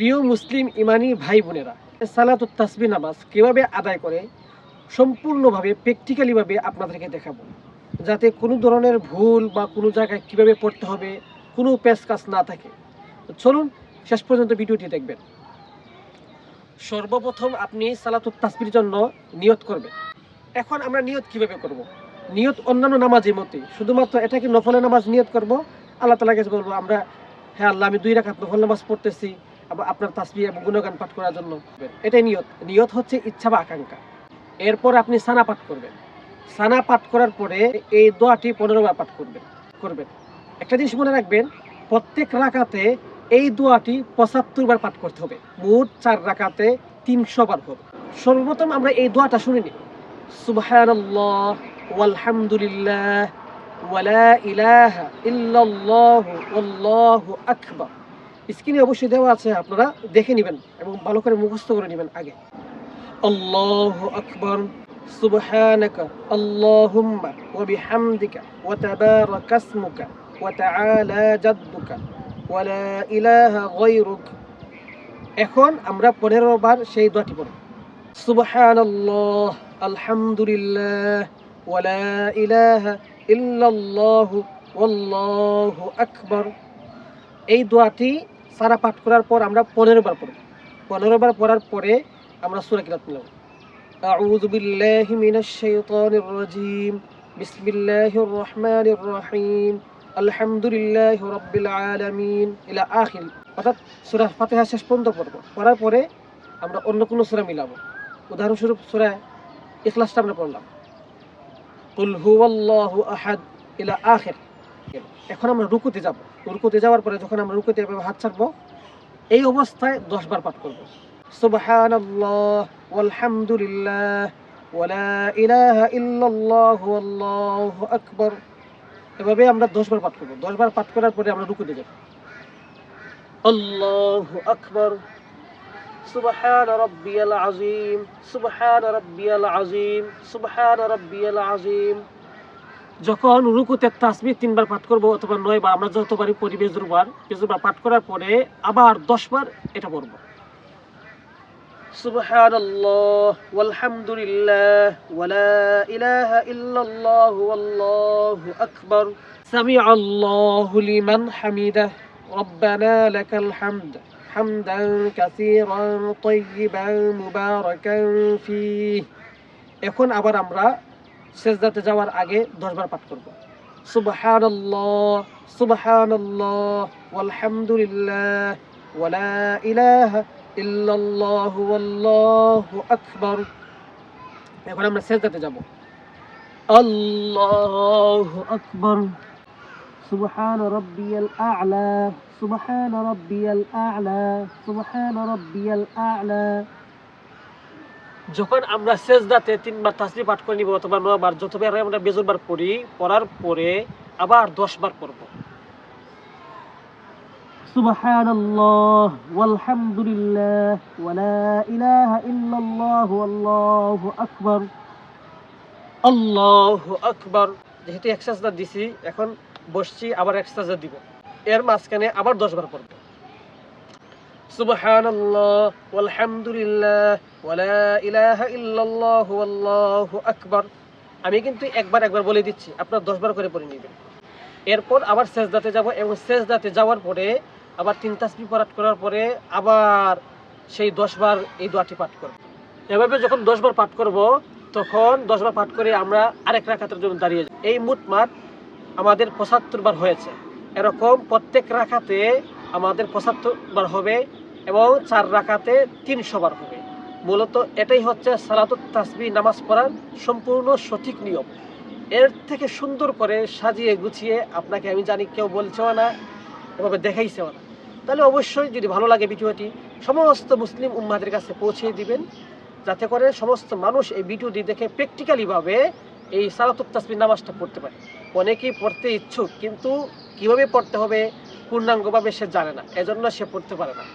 প্রিয় মুসলিম ইমানি ভাই বোনেরা, সালাতুত তাসবিহ নামাজ কিভাবে আদায় করে সম্পূর্ণভাবে প্র্যাকটিক্যালিভাবে আপনাদেরকে দেখাবো, যাতে কোনো ধরনের ভুল বা কোনো জায়গায় কিভাবে পড়তে হবে কোনো পেশকাজ না থাকে। তো চলুন শেষ পর্যন্ত ভিডিওটি দেখবেন। সর্বপ্রথম আপনি সালাতুত তাসবিহর জন্য নিয়ত করবেন। এখন আমরা নিয়ত কিভাবে করব? নিয়ত অন্যান্য নামাজের মতোই, শুধুমাত্র এটাকে নফলের নামাজ নিয়ত করব। আল্লাহ তাআলার কাছে বলবো, আমরা হ্যাঁ আল্লাহ, আমি 2 রাকাত নফল নামাজ পড়তেছি আপনার তাসবিহ এবং গুণগান পাঠ করার জন্য। এটাই নিয়ত। নিয়ত হচ্ছে ইচ্ছা বা আকাঙ্ক্ষা। এরপর আপনি সানা পাঠ করবেন। সানা পাঠ করার পরে এই দোয়াটি 15 বার পাঠ করবেন। একটা জিনিস মনে রাখবেন, প্রত্যেক রাকাতে এই দোয়াটি 75 বার পাঠ করতে হবে। মোট 4 রাকাতে 300 বার হবে। সর্বপ্রথম আমরা এই দোয়াটা শুনে নিই। সুবহানাল্লাহ ওয়ালহামদুলিল্লাহ ওয়ালা ইলাহা ইল্লাল্লাহু ওয়াল্লাহু আকবার। স্ক্রিনে অবশ্যই দেওয়া আছে, আপনারা দেখে নেবেন এবং ভালো করে মুখস্থ করে নেবেন আগে। আল্লাহু আকবার, সুবহানাকা আল্লাহুম্মা ওয়া বিহামদিকা ওয়া তাবারাকা ইসমুকা ওয়া তাআলা জাদ্দুকা ওয়া লা ইলাহা গায়রুক। এখন আমরা 15 বার সেই দোয়াটি পড়ব। সুবহানাল্লাহ আলহামদুলিল্লাহ ওয়া লা ইলাহা ইল্লাল্লাহু ওয়াল্লাহু আকবার। এই দোয়াটি সারা পাঠ করার পর আমরা 15 বার পড়ব। 15 বার পড়ার পরে আমরা সূরা কিরাত নিলাম। আউযু বিল্লাহি মিনাশ শাইতানির রাজীম, বিসমিল্লাহির রহমানির রহিম, আলহামদুলিল্লাহি রাব্বিল আলামিন ইলা আখির। অর্থাৎ সূরা ফাতিহা শেষ পর্যন্ত পড়ব। পড়ার পরে আমরা অন্য কোনো সূরা মিলাবো। উদাহরণস্বরূপ সূরা ইখলাসটা আমরা পড়লাম, কুল হুয়াল্লাহু আহাদ ইলা আখির। এখন আমরা রুকুতে যাব। রুকুতে যাওয়ার পরে যখন আমরা রুকুতে এভাবে হাত ছাড়বো, এই অবস্থায় 10 বার পাঠ করব। সুবহানাল্লাহ ওয়ালহামদুলিল্লাহ ওয়া লা ইলাহা ইল্লাল্লাহু ওয়াল্লাহু আকবার। এভাবে আমরা 10 বার পাঠ করব। 10 বার পাঠ করার পরে আমরা রুকুতে যাব। আল্লাহু আকবার, সুবহান রাব্বিয়াল আযীম, সুবহান রাব্বিয়াল আযীম, সুবহান রাব্বিয়াল আযীম। যখন রুকুতে তাসবিহ 3 বার পাঠ করব অথবা 9 বার, আমরা যতবারই পড়ি বেজুরবার পাঠ করার পরে আবার 10 বার এটা পড়ব। সুবহানাল্লাহ ওয়ালহামদুলিল্লাহ ওয়া লা ইলাহা ইল্লাল্লাহু ওয়াল্লাহু আকবার, সামিআল্লাহু লিমান হামিদাহ, রব্বানা লাকাল হামদ হামদান কাসীরান তাইয়িবান মুবারাকান ফীহ। এখন আবার আমরা সেজদাতে যাওয়ার আগে 10 বার পাঠ করব। সুবহানাল্লাহ সুবহানাল্লাহ ওয়ালহামদুলিল্লাহ ওয়া লা ইলাহা ইল্লাল্লাহু ওয়াল্লাহু আকবার। এখন আমরা সেজদাতে যাব। আল্লাহু আকবার, সুবহান রাব্বিয়াল আ'লা, সুবহান রাব্বিয়াল আ'লা, সুবহান রাব্বিয়াল আ'লা। যখন আমরা সেজদাতে 3 বার তাসবিহ পাঠ করে নিব অথবা 9 বার, যতবার আমরা বেজুরবার পড়ি, পড়ার পরে আবার 10 বার পড়ব। সুবহানাল্লাহ ওয়ালহামদুলিল্লাহ ওয়া লা ইলাহা ইল্লাল্লাহু ওয়াল্লাহু আকবার, আল্লাহু আকবার। যেহেতু এক সাজদা দিছি, এখন বসছি, আবার এক সাজদা দিব। এর মাঝখানে আবার 10 বার পড়ব। সুবহানাল্লাহ ওয়ালহামদুলিল্লাহ ওয়া লা ইলাহা ইল্লাল্লাহু ওয়াল্লাহু আকবার। আমি কিন্তু একবার বলে দিচ্ছি, আপনারা 10 বার করে পড়ে নেবেন। এরপর আবার সেজদাতে যাব এবং সেজদাতে যাওয়ার পরে আবার 3 তাসবিহ পাঠ করার পরে আবার সেই 10 বার এই দোয়াটি পাঠ করব। এভাবে যখন 10 বার পাঠ করব, তখন 10 বার পাঠ করে আমরা আরেক রাকাতের জন্য দাঁড়িয়ে যাব। এই মোটমাট আমাদের 75 বার হয়েছে। এরকম প্রত্যেক রাকাতে আমাদের 75 বার হবে এবং 4 রাকাতে 300 বার হবে। মূলত এটাই হচ্ছে সালাতুত তাসবিহ নামাজ পড়ার সম্পূর্ণ সঠিক নিয়ম। এর থেকে সুন্দর করে সাজিয়ে গুছিয়ে আপনাকে আমি জানি কেউ বলছেও না, এভাবে দেখাইছেও না। তাহলে অবশ্যই যদি ভালো লাগে ভিডিওটি সমস্ত মুসলিম উম্মাদের কাছে পৌঁছে দিবেন, যাতে করে সমস্ত মানুষ এই ভিডিওটি দেখে প্র্যাকটিক্যালিভাবে এই সালাতুত তাসবিহ নামাজটা পড়তে পারে। অনেকেই পড়তে ইচ্ছুক, কিন্তু কিভাবে পড়তে হবে পূর্ণাঙ্গভাবে সে জানে না, এজন্য সে পড়তে পারে না।